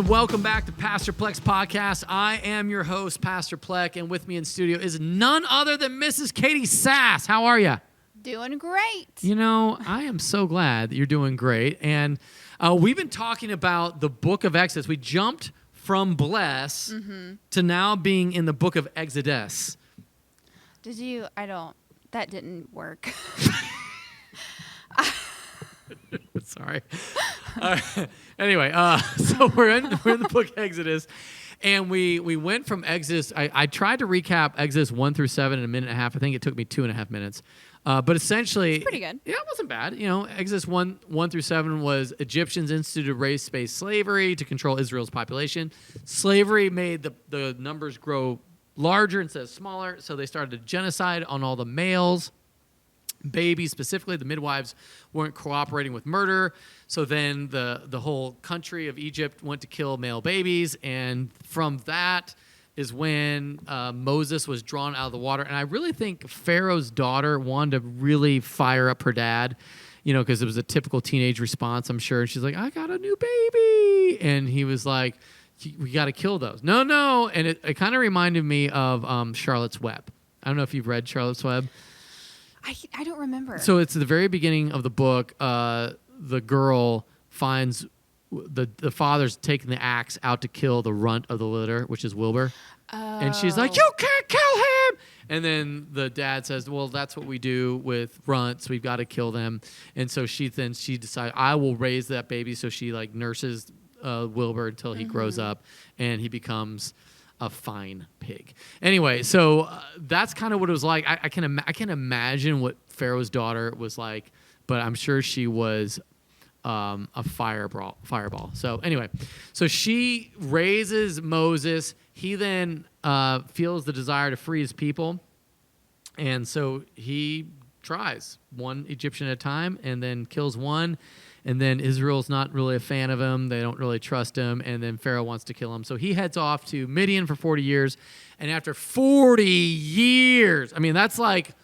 And welcome back to Pastor Plek's podcast. I am your host, Pastor Plek, and with me in studio is none other than Mrs. Catie Sas. How are you? Doing great. You know, I am so glad that you're doing great. And we've been talking about the book of Exodus. We jumped from Bless to now being in the book of Exodus. That didn't work. Sorry. Anyway, so we're in the book of Exodus, and we went from Exodus. I tried to recap Exodus 1 through 7 in a minute and a half. I think it took me 2.5 minutes. But essentially, it's pretty good. Yeah, it wasn't bad. You know, Exodus 1 through 7 was Egyptians instituted race-based slavery to control Israel's population. Slavery made the numbers grow larger instead of smaller, so they started a genocide on all the males. Babies specifically, the midwives weren't cooperating with murder, so then the whole country of Egypt went to kill male babies, and from that is when Moses was drawn out of the water. And I really think Pharaoh's daughter wanted to really fire up her dad, you know, because it was a typical teenage response, I'm sure. And she's like, I got a new baby, and he was like, we got to kill those. No, and it kind of reminded me of Charlotte's Web. I don't know if you've read Charlotte's Web. I don't remember. So it's the very beginning of the book. The girl finds the father's taking the axe out to kill the runt of the litter, which is Wilbur. Oh. And she's like, you can't kill him. And then the dad says, well, that's what we do with runts. We've got to kill them. And so she decides, I will raise that baby. So she like nurses Wilbur until he grows up and he becomes a fine pig. Anyway, so that's kind of what it was like. I can imagine what Pharaoh's daughter was like, but I'm sure she was a fireball. So anyway, so she raises Moses. He then feels the desire to free his people, and so he tries one Egyptian at a time, and then kills one. And then Israel's not really a fan of him. They don't really trust him. And then Pharaoh wants to kill him. So he heads off to Midian for 40 years. And after 40 years, I mean, that's like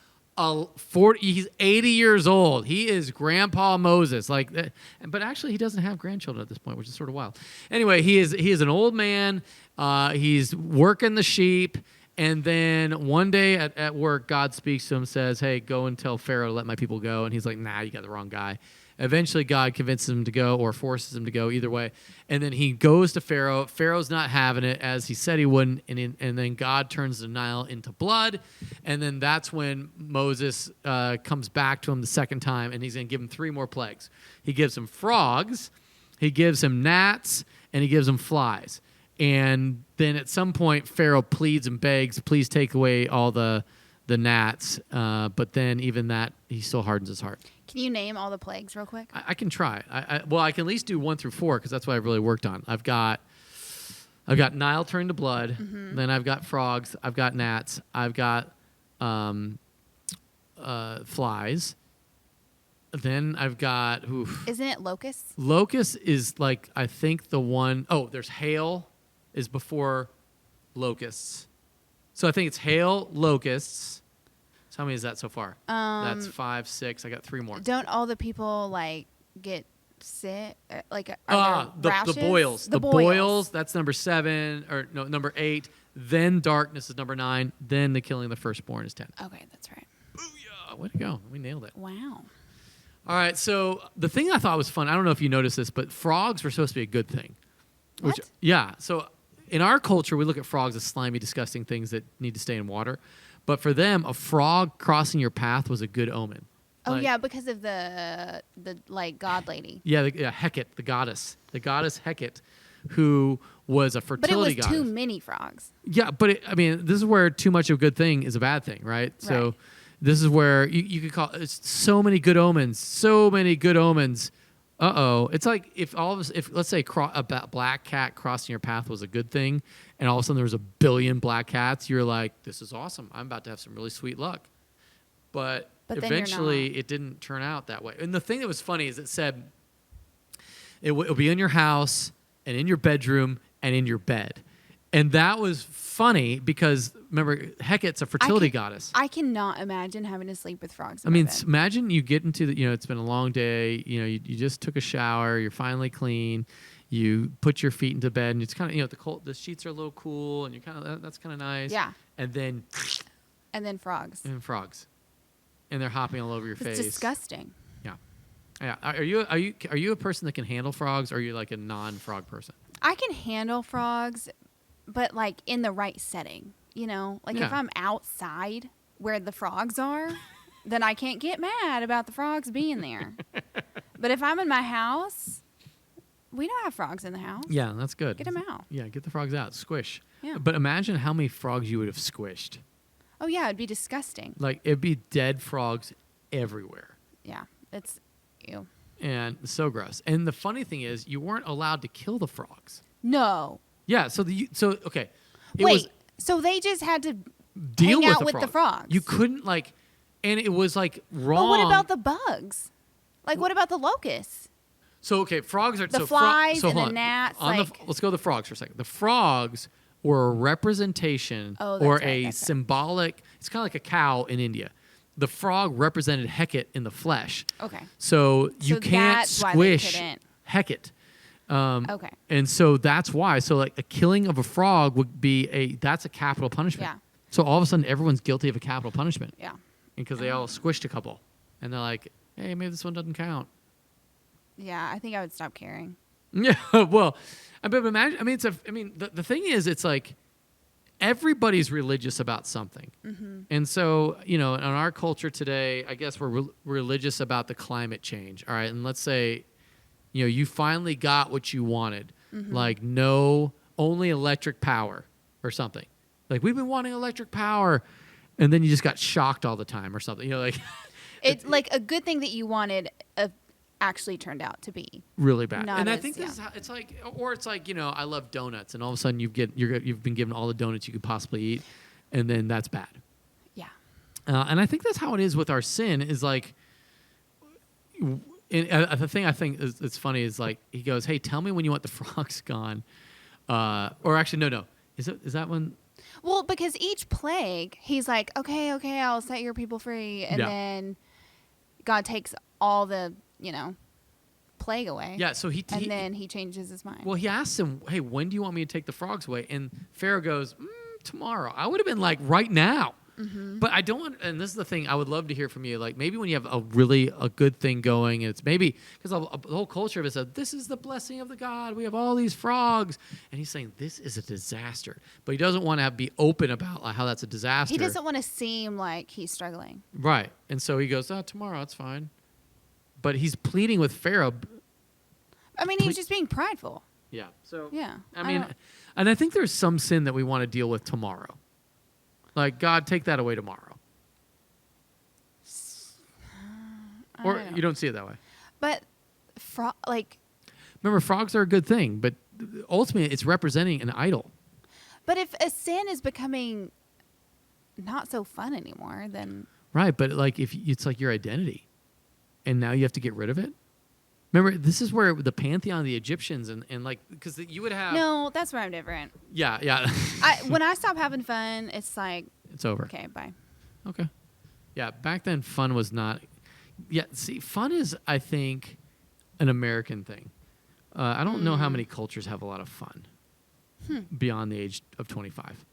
he's 80 years old. He is Grandpa Moses. But actually, he doesn't have grandchildren at this point, which is sort of wild. Anyway, he is an old man. He's working the sheep. And then one day at work, God speaks to him, says, hey, go and tell Pharaoh to let my people go. And he's like, nah, you got the wrong guy. Eventually, God convinces him to go or forces him to go, either way. And then he goes to Pharaoh. Pharaoh's not having it, as he said he wouldn't. And then God turns the Nile into blood. And then that's when Moses comes back to him the second time, and he's going to give him 3 more plagues. He gives him frogs, he gives him gnats, and he gives him flies. And then at some point, Pharaoh pleads and begs, please take away all the gnats. But then even that, he still hardens his heart. Can you name all the plagues real quick? I can try. I can at least do 1 through 4 because that's what I've really worked on. I've got Nile turning to blood. Then I've got frogs. I've got gnats. I've got flies. Then I've got. Isn't it locusts? Locust is like I think the one. Oh, there's hail is before locusts. So I think it's hail, locusts. How many is that so far? That's 5, 6. I got 3 more. Don't all the people get sick? The boils. The boils. That's number 7, or no, number 8. Then darkness is number 9. Then the killing of the firstborn is 10. Okay, that's right. Booyah! Way to go! We nailed it. Wow. All right. So the thing I thought was fun. I don't know if you noticed this, but frogs were supposed to be a good thing. What? Yeah. So in our culture, we look at frogs as slimy, disgusting things that need to stay in water. But for them, a frog crossing your path was a good omen. Oh, yeah, because of the god lady. Yeah, Hecate, the goddess Hecate, who was a fertility goddess. But it was too many frogs. Yeah, but this is where too much of a good thing is a bad thing, right? So this is where you could call it's so many good omens. It's like if let's say a black cat crossing your path was a good thing, and all of a sudden there was a billion black cats, you're like, this is awesome. I'm about to have some really sweet luck. But eventually it didn't turn out that way. And the thing that was funny is it said it'll be in your house and in your bedroom and in your bed. And that was funny because, remember, Hecate's a fertility goddess. I cannot imagine having to sleep with frogs in my bed. Imagine you get into it's been a long day, you just took a shower, you're finally clean, you put your feet into bed, and it's kind of the sheets are a little cool, and you're kind of that's kind of nice. Yeah. And then frogs. And they're hopping all over your face. It's disgusting. Yeah. Are you a person that can handle frogs, or are you like a non-frog person? I can handle frogs, but like in the right setting, if I'm outside where the frogs are, then I can't get mad about the frogs being there. But if I'm in my house, we don't have frogs in the house. Yeah, that's good. Get them out. Yeah, get the frogs out. Squish. Yeah. But imagine how many frogs you would have squished. Oh yeah, it'd be disgusting. Like it'd be dead frogs everywhere. Yeah, it's ew. And so gross. And the funny thing is, you weren't allowed to kill the frogs. No. Yeah. Okay. Wait. So they just had to deal hang out with with the frogs. You couldn't and it was like wrong. But what about the bugs? Like what about the locusts? So okay, frogs are the flies and the gnats. Let's go to the frogs for a second. The frogs were a representation or a symbolic. It's kind of like a cow in India. The frog represented Hecate in the flesh. Okay. So you can't that's squish why they couldn't. Hecate. Okay. And so that's why. So like a killing of a frog would be that's a capital punishment. Yeah. So all of a sudden everyone's guilty of a capital punishment. Yeah. Because they all squished a couple. And they're like, hey, maybe this one doesn't count. Yeah, I think I would stop caring. Yeah, well, but imagine. I mean, the thing is, it's like everybody's religious about something, and so in our culture today, I guess we're religious about the climate change. All right, and let's say, you finally got what you wanted, like only electric power or something. Like we've been wanting electric power, and then you just got shocked all the time or something. It's like a good thing that you wanted actually turned out to be really bad. Not and I as- think this yeah. is how it's like, or it's like, I love donuts, and all of a sudden you've been given all the donuts you could possibly eat, and then that's bad. Yeah. And I think that's how it is with our sin. Is like, the thing I think is funny is like he goes, "Hey, tell me when you want the frogs gone," or actually, no, is that one? Well, because each plague, he's like, okay, I'll set your people free, and then God takes all the plague away. Yeah, so then he changes his mind. Well, he asks him, "Hey, when do you want me to take the frogs away?" And Pharaoh goes, "Tomorrow." I would have been like, "Right now." But I don't want, and this is the thing I would love to hear from you. Like maybe when you have a good thing going, and it's maybe because the whole culture of it said, "This is the blessing of the God. We have all these frogs," and he's saying this is a disaster. But he doesn't want to be open about how that's a disaster. He doesn't want to seem like he's struggling. Right, and so he goes, "Tomorrow, it's fine." But he's pleading with Pharaoh. I mean, he's just being prideful. Yeah. So Yeah. I mean, and I think there's some sin that we want to deal with tomorrow. Like, God, take that away tomorrow. Or you don't see it that way. But remember, frogs are a good thing, but ultimately it's representing an idol. But if a sin is becoming not so fun anymore, then Right, but like if it's like your identity, and now you have to get rid of it. Remember, this is where the pantheon of the Egyptians and like because you would have no, that's where I'm different. Yeah. When I stop having fun, it's like it's over. Okay, bye. Okay. Yeah, back then fun was not. Yeah, see, fun is I think an American thing. I don't know how many cultures have a lot of fun beyond the age of 25.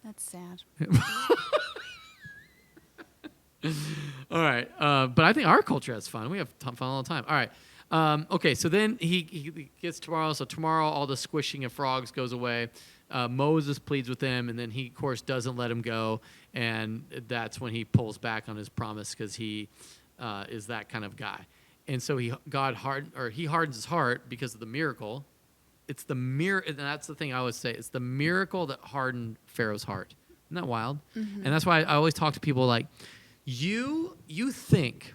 That's sad. All right, but I think our culture has fun. We have fun all the time. All right, okay. So then he gets tomorrow. So tomorrow, all the squishing of frogs goes away. Moses pleads with him, and then he, of course, doesn't let him go, and that's when he pulls back on his promise because he is that kind of guy. And so he hardens his heart because of the miracle. It's the and that's the thing I always say. It's the miracle that hardened Pharaoh's heart. Isn't that wild? And that's why I always talk to people like. You think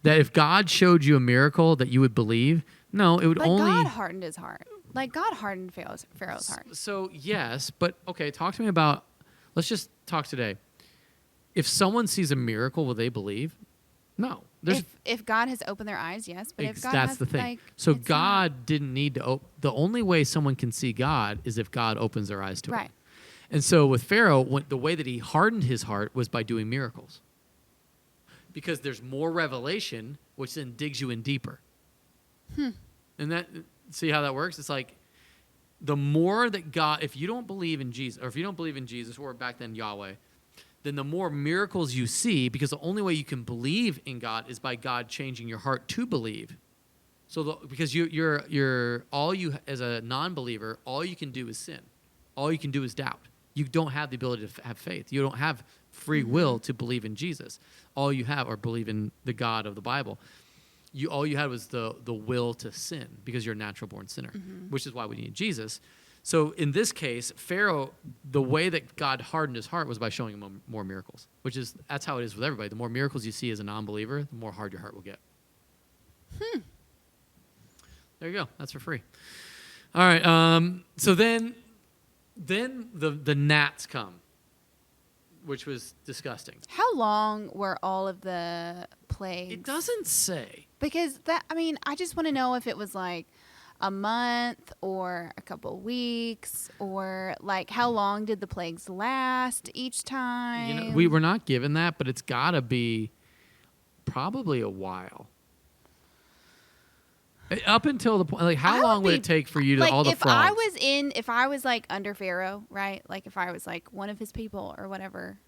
that if God showed you a miracle that you would believe? No, it would but only. God hardened his heart. Like God hardened Pharaoh's heart. So yes, but okay. Talk to me about. Let's talk today. If someone sees a miracle, will they believe? No. If God has opened their eyes, yes. But if God that's has, the thing. like, So God didn't need to. The only way someone can see God is if God opens their eyes to it. Right. And so with Pharaoh, the way that he hardened his heart was by doing miracles. Because there's more revelation, which then digs you in deeper. And that, see how that works? It's like the more that God, if you don't believe in Jesus, or if you don't believe in Jesus, or back then Yahweh, then the more miracles you see, because the only way you can believe in God is by God changing your heart to believe. So because you're all you, as a non-believer, all you can do is sin. All you can do is doubt. You don't have the ability to have faith. You don't have free will to believe in Jesus. All you have, or believe in the God of the Bible. All you had was the will to sin, because you're a natural born sinner, which is why we need Jesus. So in this case, Pharaoh, the way that God hardened his heart was by showing him more miracles, that's how it is with everybody. The more miracles you see as a non-believer, the more hard your heart will get. There you go. That's for free. All right. So then the gnats come, which was disgusting. How long were all of the plagues? It doesn't say. Because I just want to know if it was like a month or a couple weeks, or like how long did the plagues last each time? We were not given that, but it's got to be probably a while. Up until the point, like how long would it take for you to like all the frogs? If I was like under Pharaoh, right? Like if I was like one of his people or whatever,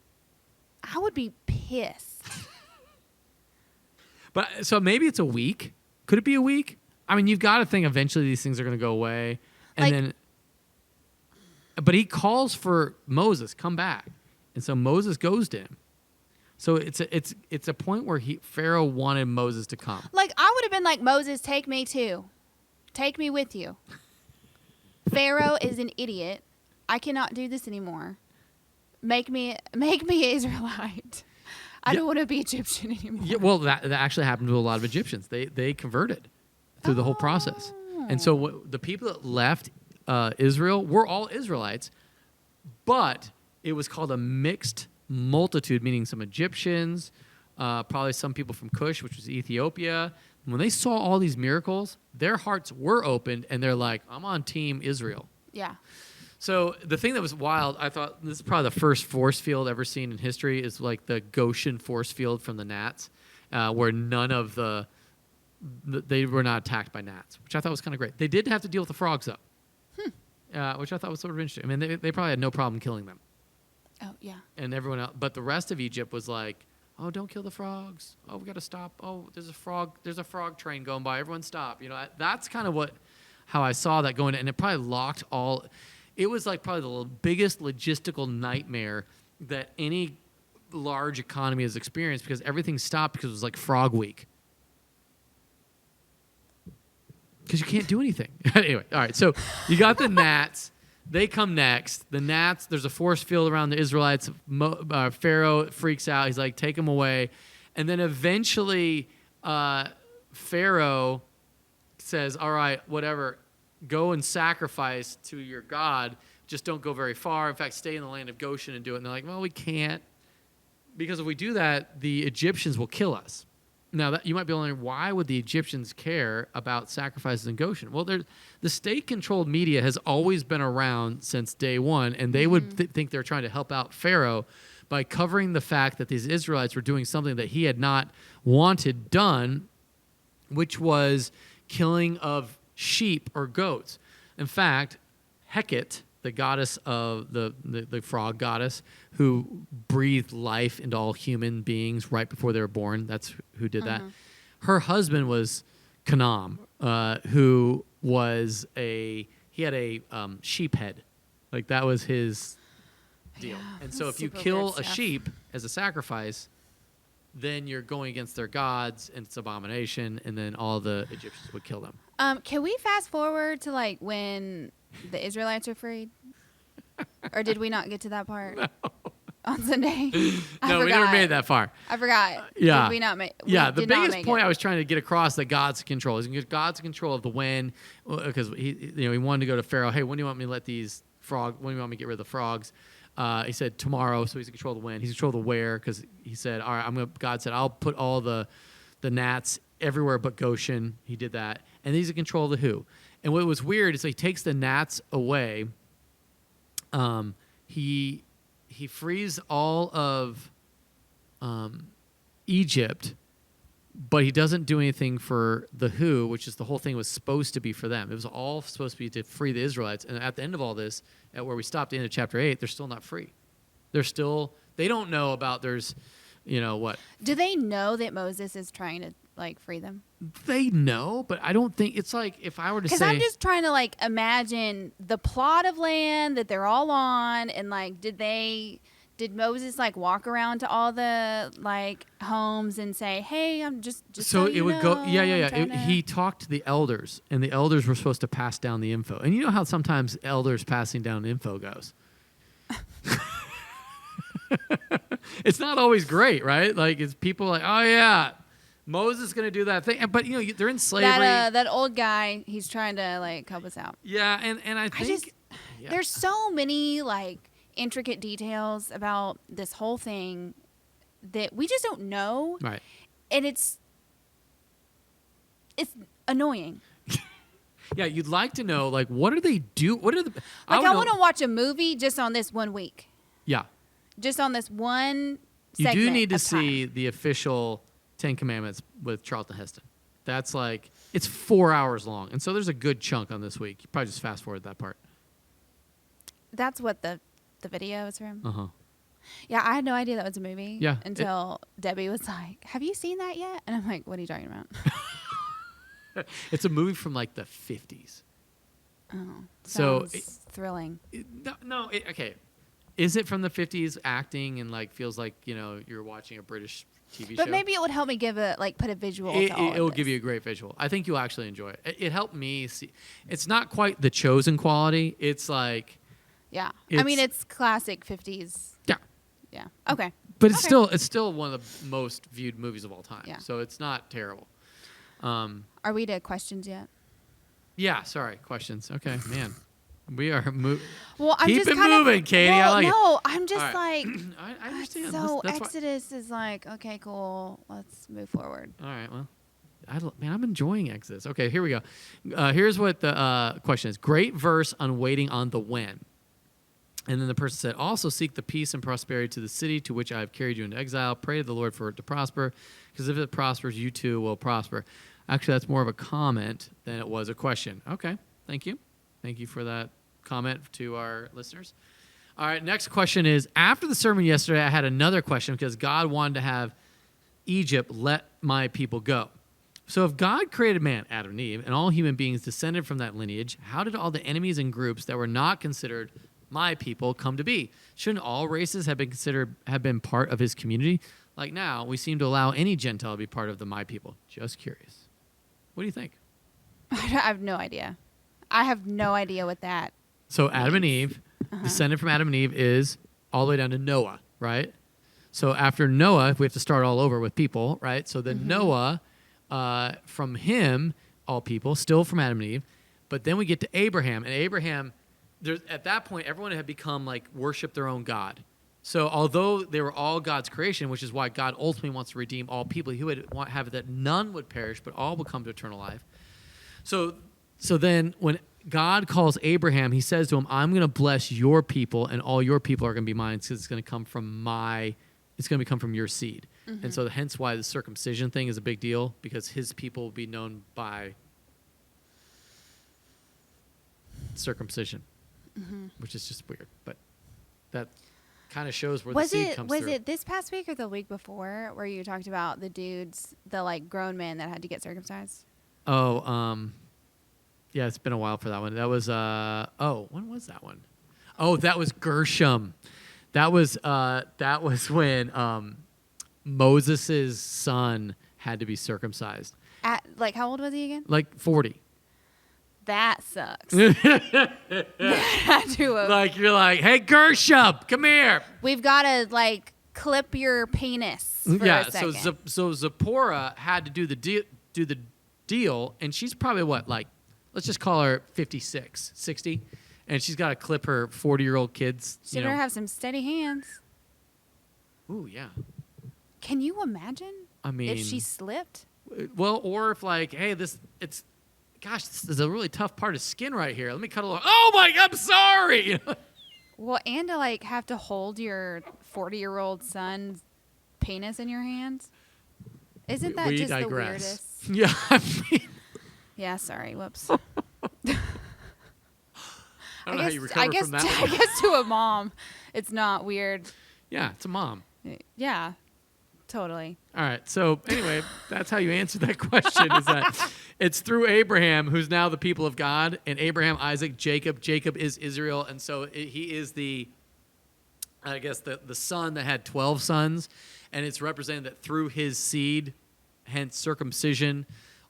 I would be pissed. But so maybe it's a week. Could it be a week? I mean, you've got to think eventually these things are going to go away, and but he calls for Moses, come back, and so Moses goes to him. So it's a point where Pharaoh wanted Moses to come. Like I would have been like, Moses, take me too, take me with you. Pharaoh is an idiot. I cannot do this anymore. Make me Israelite. I don't want to be Egyptian anymore. Yeah, well, that actually happened to a lot of Egyptians. They converted through the whole process. And so the people that left Israel were all Israelites, but it was called a mixed multitude, meaning some Egyptians, probably some people from Cush, which was Ethiopia. When they saw all these miracles, their hearts were opened, and they're like, I'm on team Israel. Yeah. So the thing that was wild, I thought this is probably the first force field ever seen in history, is like the Goshen force field from the gnats, where none of they were not attacked by gnats, which I thought was kind of great. They did have to deal with the frogs, though, which I thought was sort of interesting. I mean, they probably had no problem killing them. Oh, yeah. And everyone else, but the rest of Egypt was like, oh, don't kill the frogs. Oh, we got to stop. Oh, there's a frog train going by. Everyone stop. That's kind of how I saw that going, and it probably locked all. It was like probably the biggest logistical nightmare that any large economy has experienced, because everything stopped because it was like Frog Week. Because you can't do anything. Anyway, all right. So you got the gnats. They come next. The gnats, there's a force field around the Israelites. Pharaoh freaks out. He's like, take them away. And then eventually Pharaoh says, all right, whatever, go and sacrifice to your God. Just don't go very far. In fact, stay in the land of Goshen and do it. And they're like, well, we can't. Because if we do that, the Egyptians will kill us. Now, you might be wondering, why would the Egyptians care about sacrifices in Goshen? Well, the state-controlled media has always been around since day one, and they would think they're trying to help out Pharaoh by covering the fact that these Israelites were doing something that he had not wanted done, which was killing of sheep or goats. In fact, Hecate, the goddess of the frog goddess, who breathed life into all human beings right before they were born. That's who did that. Her husband was Canaan, who was he had a sheep head. Like that was his deal. Yeah, and so if you kill a sheep as a sacrifice, then you're going against their gods, and it's abomination, and then all the Egyptians would kill them. Can we fast forward to like when the Israelites are freed? Or did we not get to that part? No. On Sunday? No, we never made that far. I forgot. Yeah. Did we not make the biggest point I was trying to get across, that God's control. God's control of the wind, because he wanted to go to Pharaoh, hey, when do you want me to let these when do you want me to get rid of the frogs? He said tomorrow, so he's in control of the wind. He's in control of the where, because he said, all right, God said, I'll put all the gnats everywhere but Goshen. He did that. And he's in control of the who. And what was weird is he takes the gnats away. He frees all of Egypt, But he doesn't do anything for the who, which is the whole thing was supposed to be for them. It was all supposed to be to free the Israelites. And at the end of all this, at where we stopped at the end of chapter 8, they're still not free. They don't know about there's, what? Do they know that Moses is trying to free them? They know, but I don't think it's like if I were to say. Because I'm just trying to imagine the plot of land that they're all on, and did Moses walk around to all the homes and say, "Hey, I'm just so it would go, yeah. He talked to the elders, and the elders were supposed to pass down the info. And you know how sometimes elders passing down info goes. It's not always great, right? It's people oh yeah, Moses is going to do that thing, but they're in slavery. That old guy, he's trying to help us out. Yeah, and I think there's so many intricate details about this whole thing that we just don't know. Right. And it's annoying. Yeah, you'd like to know what do they do? What are the I want to watch a movie just on this 1 week. Yeah. Just on this one You segment do need to of see time. the official 10 Commandments with Charlton Heston. That's it's 4 hours long. And so there's a good chunk on this week. You probably just fast forward that part. That's what the video is from? Uh-huh. Yeah, I had no idea that was a movie. Yeah. Until Debbie was like, "Have you seen that yet?" And I'm like, "What are you talking about?" It's a movie from the 50s. Oh, So sounds thrilling. Okay. Is it from the 50s acting and feels like, you're watching a British TV show? But maybe it would help me put a visual to all of It will this. give you a great visual. I think you'll actually enjoy it. It helped me see. It's not quite the Chosen quality. It's Yeah. I mean, it's classic 50s. Yeah. Yeah. Okay. But it's still one of the most viewed movies of all time. Yeah. So it's not terrible. Are we to questions yet? Yeah, sorry. Questions. Okay, man. We are moving. Well, I'm Keep just it kind moving, of, Katie. Well, I like it. no, I'm just I understand. So That's why. Exodus is okay, cool. Let's move forward. All right, well. I'm enjoying Exodus. Okay, here we go. Here's what the question is. Great verse on waiting on the when. And then the person said, also seek the peace and prosperity to the city to which I have carried you into exile. Pray to the Lord for it to prosper, because if it prospers, you too will prosper. Actually, that's more of a comment than it was a question. Okay, thank you. Thank you for that comment to our listeners. All right, next question is, after the sermon yesterday, I had another question because God wanted to have Egypt let my people go. So if God created man, Adam and Eve, and all human beings descended from that lineage, how did all the enemies and groups that were not considered my people come to be? Shouldn't all races have been part of his community? Like now, we seem to allow any Gentile to be part of the my people. Just curious. What do you think? I have no idea. I have no idea what that So means. Adam and Eve, descended from Adam and Eve is all the way down to Noah, right? So after Noah, we have to start all over with people, right? So then Noah, from him, all people, still from Adam and Eve. But then we get to Abraham. And Abraham, at that point, everyone had become worship their own God. So although they were all God's creation, which is why God ultimately wants to redeem all people, he would have that none would perish, but all would come to eternal life. So then when God calls Abraham, he says to him, I'm going to bless your people, and all your people are going to be mine, because it's going to come from come from your seed. And so hence why the circumcision thing is a big deal, because his people will be known by circumcision, which is just weird. But that kind of shows where the seed comes through. Was it this past week or the week before where you talked about the dudes, the grown men that had to get circumcised? Oh, yeah, it's been a while for that one. That was when was that one? Oh, that was Gershom. That was when Moses' son had to be circumcised. At how old was he again? 40. That sucks. That had to have- You're hey, Gershom, come here. We've got to clip your penis for a second. So Zipporah had to do the deal, and she's probably what, let's just call her 56, 60, and she's got to clip her 40-year-old kids. She better have some steady hands. Ooh, yeah. Can you imagine? I mean, if she slipped? Well, or if hey, this is a really tough part of skin right here. Let me cut a little. Oh my, I'm sorry. Well, and to have to hold your 40-year-old son's penis in your hands. Isn't that we just digress. the weirdest? Yeah, I mean, Yeah, sorry. Whoops. I don't know how you recover from that. I guess to a mom, it's not weird. Yeah, it's a mom. Yeah, totally. All right. So anyway, that's how you answer that question. Is that it's through Abraham, who's now the people of God, and Abraham, Isaac, Jacob. Jacob is Israel, and so he is the son that had 12 sons, and it's represented that through his seed, hence circumcision,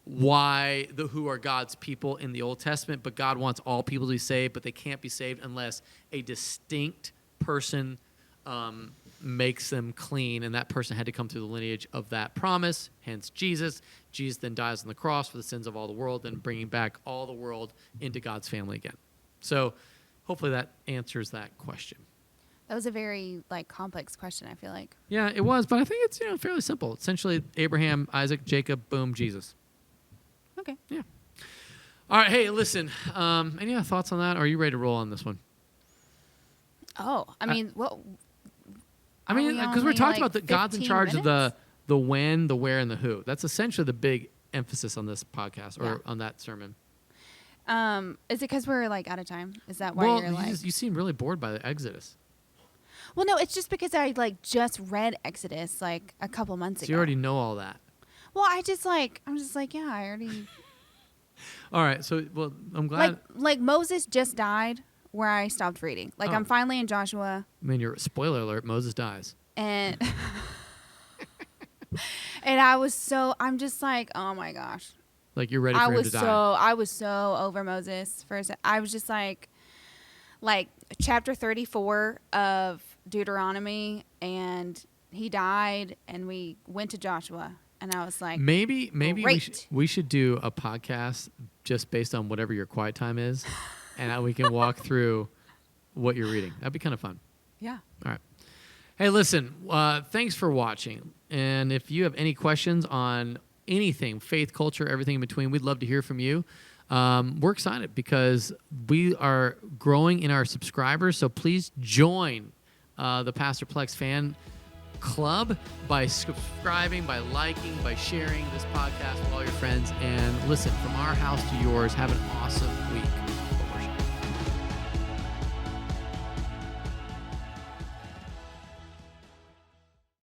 who are God's people in the Old Testament, but God wants all people to be saved, but they can't be saved unless a distinct person makes them clean, and that person had to come through the lineage of that promise, hence Jesus. Jesus then dies on the cross for the sins of all the world, then bringing back all the world into God's family again. So hopefully that answers that question. That was a very complex question, I feel like. Yeah, it was, but I think it's fairly simple. Essentially, Abraham, Isaac, Jacob, boom, Jesus. Okay. Yeah. All right. Hey, listen. Any other thoughts on that? Or are you ready to roll on this one? Oh, I mean, what? I mean, because we're talking about that God's in charge minutes? of the when, the where, and the who. That's essentially the big emphasis on this podcast or on that sermon. Is it because we're out of time? Is that why you're you seem really bored by the Exodus. Well, no, it's just because I just read Exodus a couple months ago. So you already know all that. Well, I'm just yeah, I already. All right. So, well, I'm glad. Like Moses just died where I stopped reading. I'm finally in Joshua. I mean, spoiler alert, Moses dies. And and I'm just oh my gosh. You're ready for him to die. I was so over Moses for a second. I was just like chapter 34 of Deuteronomy, and he died, and we went to Joshua, and I was like, maybe we should do a podcast just based on whatever your quiet time is, and we can walk through what you're reading. That'd be kind of fun. Yeah. All right. Hey, listen, thanks for watching. And if you have any questions on anything, faith, culture, everything in between, we'd love to hear from you. We're excited because we are growing in our subscribers. So please join the Pastor Plex fan club by subscribing, by liking, by sharing this podcast with all your friends. And listen, from our house to yours, have an awesome week.